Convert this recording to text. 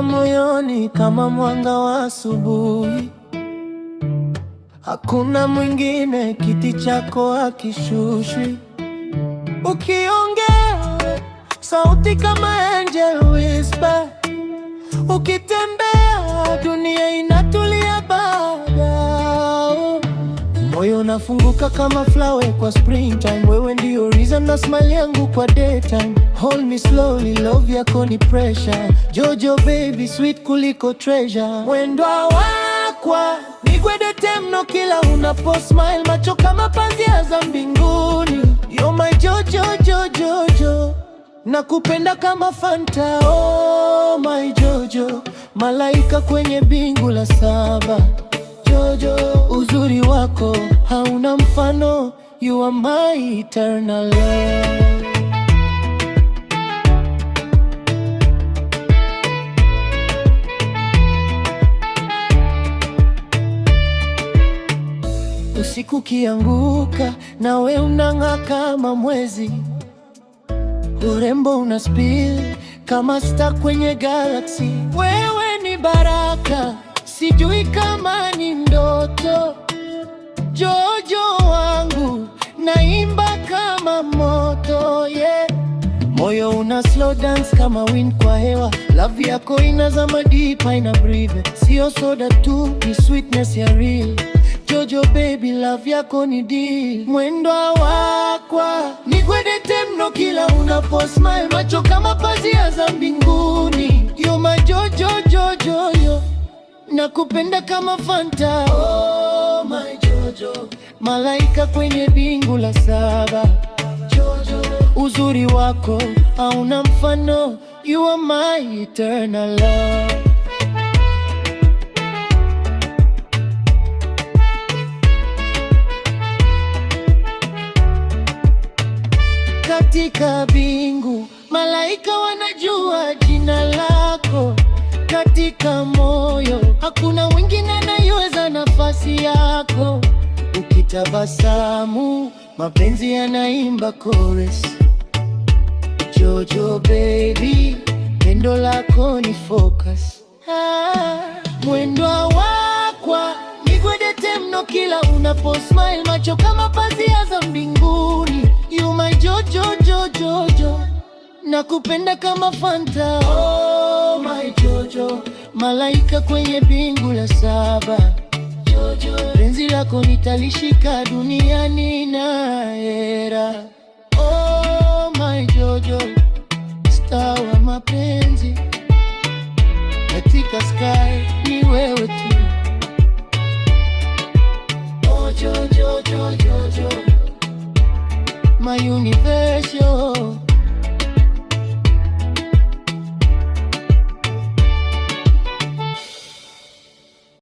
unaingia moyoni kama mwanga wa asubuhi. Hakuna mwingine, kiti chako hakishushwi. Ukiongea sauti kama angel whisper. Ukitembea dunia inatulia baga. Moyo unafunguka kama flower kwa springtime. Wewe ndio reason na smile yangu kwa daytime. Hold me slowly, love yako ni pressure. Jojo baby sweet kuliko treasure. Mwendo wakwa nigwedete mno kila unapo smile. Macho kama pazia za mbinguni. You're my Jojo, Jojo, Jojo. Nakupenda kama Fanta, oh my Jojo. Malaika kwenye bingu la saba. Jojo, uzuri wako hauna mfano. You are my eternal love. Usiku kianguka nawe unang'aa kama mwezi. Urembo una spill kama star kwenye galaxy. Wewe ni baraka, sijui kama ni ndoto. Jojo wangu naimba kama moto, yeah. Moyo una slow dance kama wind kwa hewa. Love yako inazama deep, ina breathe. Sio soda tu, ni sweetness ya real. Jojo baby, love yako ni deal. Mwendo wakwa nigwedete mno kila unapo smile. Macho kama pazia za mbinguni. You're my Jojo, Jojo, yo. Nakupenda kama Fanta, oh my Jojo. Malaika kwenye bingu la saba. Jojo, uzuri wako hauna mfano. You are my eternal love. Katika bingu malaika wanajua jina lako. Katika moyo hakuna mwingine anayeweza nafasi yako. Ukitabasamu mapenzi yanaimba chorus. Jojo baby, pendo lako ni focus. Mwendo wakwa nigwedete mno kila unapo smile. Macho kama pazia za mbinguni. You my Jojo, Jojo, Jojo. Nakupenda kama Fanta, oh my Jojo. Malaika kwenye bingu la saba. Jojo, penzi lako nitalishika duniani na era. Oh my Jojo, star wa mapenzi. Katika sky ni wewe tu. Oh Jojo, Jojo, Jojo. My universe, yo.